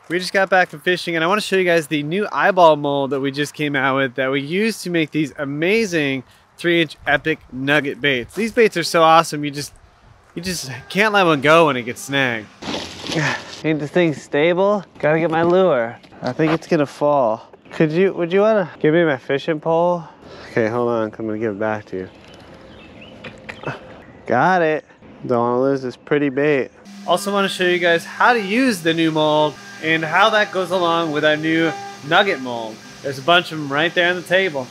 We just got back from fishing and I want to show you guys the new eyeball mold that we just came out with that we use to make these amazing 3-inch Epic Nugget baits. These baits are so awesome, you just can't let one go when it gets snagged. Need this thing stable? Gotta get my lure. I think it's gonna fall. Would you wanna give me my fishing pole? Okay, hold on, I'm gonna give it back to you. Got it. Don't wanna lose this pretty bait. Also wanna show you guys how to use the new mold and how that goes along with our new nugget mold. There's a bunch of them right there on the table.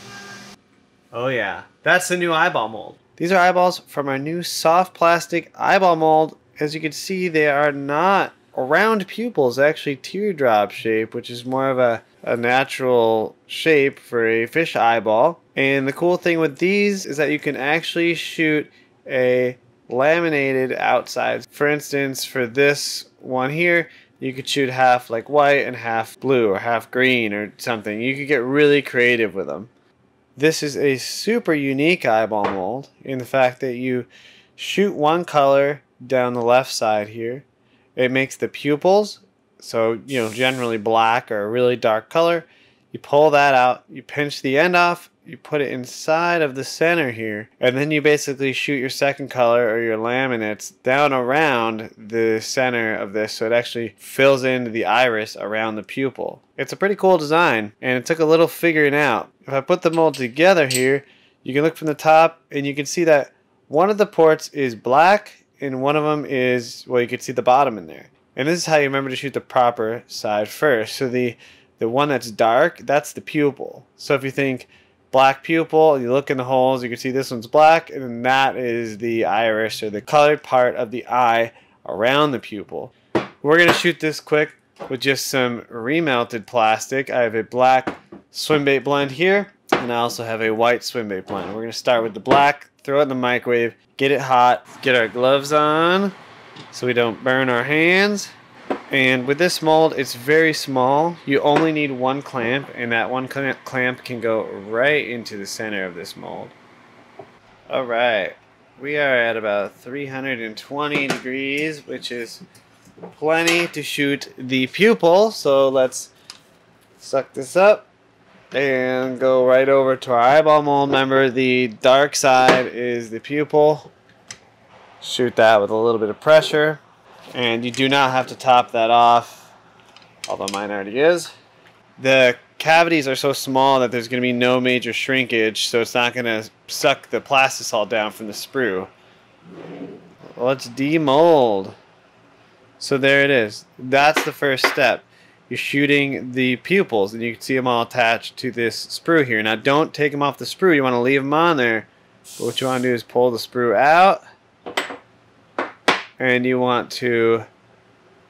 Oh yeah, that's the new eyeball mold. These are eyeballs from our new soft plastic eyeball mold. As you can see, they are not round pupils, actually teardrop shape, which is more of a natural shape for a fish eyeball. And the cool thing with these is that you can actually shoot a laminated outside. For instance, for this one here, you could shoot half like white and half blue or half green or something. You could get really creative with them. This is a super unique eyeball mold in the fact that you shoot one color down the left side here. It makes the pupils, so generally black or a really dark color. You pull that out, you pinch the end off, you put it inside of the center here, and then you basically shoot your second color or your laminates down around the center of this so it actually fills into the iris around the pupil. It's a pretty cool design, and it took a little figuring out. If I put the mold together here, you can look from the top and you can see that one of the ports is black and one of them is, well, you can see the bottom in there. And this is how you remember to shoot the proper side first. So the one that's dark, that's the pupil. So if you think black pupil, you look in the holes, you can see this one's black, and then that is the iris or the colored part of the eye around the pupil. We're going to shoot this quick with just some remelted plastic. I have a black Swimbait blend here, and I also have a white Swimbait blend. We're going to start with the black, throw it in the microwave, get it hot, get our gloves on so we don't burn our hands. And with this mold, it's very small. You only need one clamp, and that one clamp can go right into the center of this mold. Alright, we are at about 320 degrees, which is plenty to shoot the pupil. So let's suck this up and go right over to our eyeball mold. Remember, the dark side is the pupil. Shoot that with a little bit of pressure. And you do not have to top that off, although mine already is. The cavities are so small that there's going to be no major shrinkage, so it's not going to suck the plastisol down from the sprue. Let's demold. So there it is. That's the first step. You're shooting the pupils, and you can see them all attached to this sprue here. Now don't take them off the sprue. You want to leave them on there. But what you want to do is pull the sprue out. And you want to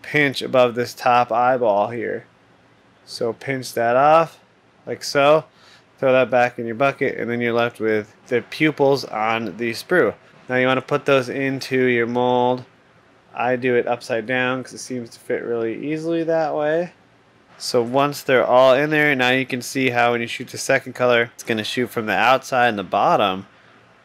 pinch above this top eyeball here. So pinch that off like so. Throw that back in your bucket, and then you're left with the pupils on the sprue. Now you want to put those into your mold. I do it upside down because it seems to fit really easily that way. So once they're all in there, now you can see how when you shoot the second color, it's going to shoot from the outside and the bottom,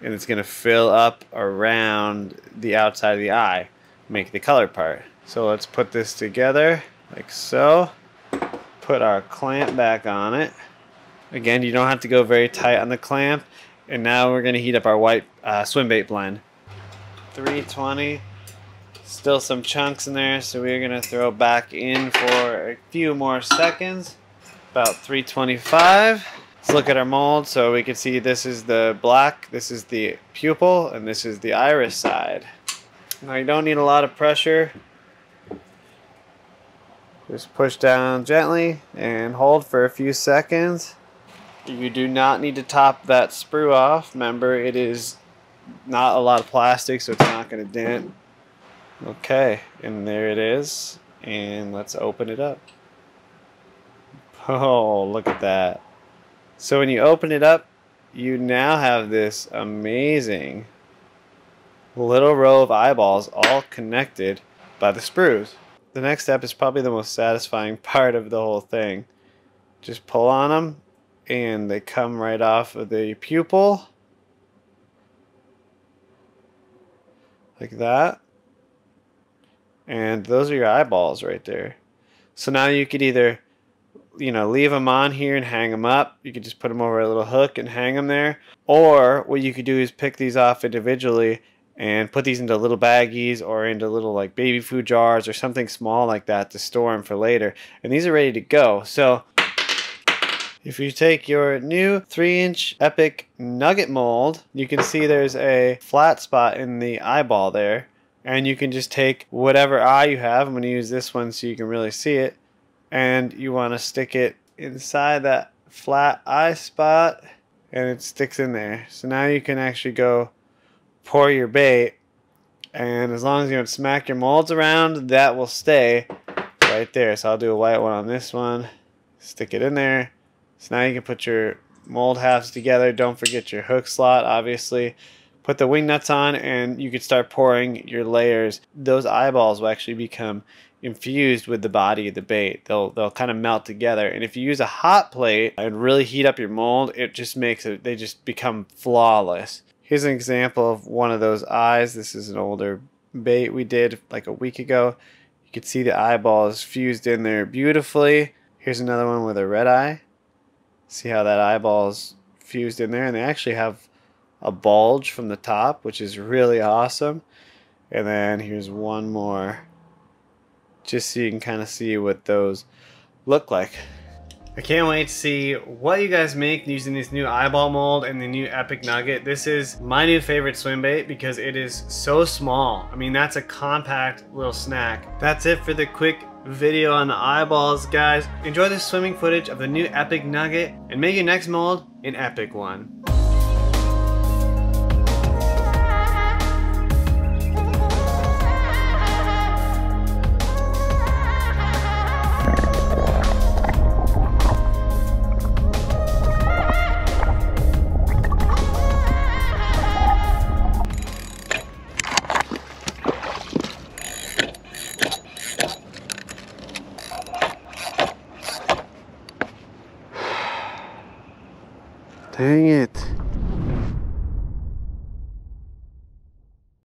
and it's going to fill up around the outside of the eye, make the color part. So let's put this together like so. Put our clamp back on it. Again, you don't have to go very tight on the clamp. And now we're going to heat up our white Swimbait blend. 320. Still some chunks in there, so we're going to throw back in for a few more seconds. About 325. Let's look at our mold so we can see this is the black, this is the pupil, and this is the iris side. Now you don't need a lot of pressure. Just push down gently and hold for a few seconds. You do not need to top that sprue off. Remember, it is not a lot of plastic, so it's not going to dent. Okay, and there it is. And let's open it up. Oh, look at that. So when you open it up, you now have this amazing little row of eyeballs all connected by the sprues. The next step is probably the most satisfying part of the whole thing. Just pull on them and they come right off of the pupil like that. And those are your eyeballs right there. So now you could either, you know, leave them on here and hang them up. You could just put them over a little hook and hang them there. Or what you could do is pick these off individually and put these into little baggies or into little like baby food jars or something small like that to store them for later. And these are ready to go. So if you take your new 3-inch Epic Nugget mold, you can see there's a flat spot in the eyeball there. And you can just take whatever eye you have. I'm going to use this one so you can really see it. And you want to stick it inside that flat eye spot, and it sticks in there. So now you can actually go pour your bait, and as long as you don't smack your molds around, that will stay right there. So I'll do a white one on this one, stick it in there. So now you can put your mold halves together. Don't forget your hook slot, obviously. Put the wing nuts on, and you can start pouring your layers. Those eyeballs will actually become infused with the body of the bait. They'll kind of melt together. And if you use a hot plate and really heat up your mold, it just makes it, they just become flawless. Here's an example of one of those eyes. This is an older bait we did like a week ago. You can see the eyeballs fused in there beautifully. Here's another one with a red eye. See how that eyeball's fused in there, and they actually have a bulge from the top, which is really awesome. And then here's one more, just so you can kind of see what those look like. I can't wait to see what you guys make using this new eyeball mold and the new Epic Nugget. This is my new favorite swim bait because it is so small. I mean, that's a compact little snack. That's it for the quick video on the eyeballs, guys. Enjoy the swimming footage of the new Epic Nugget and make your next mold an epic one. Dang it.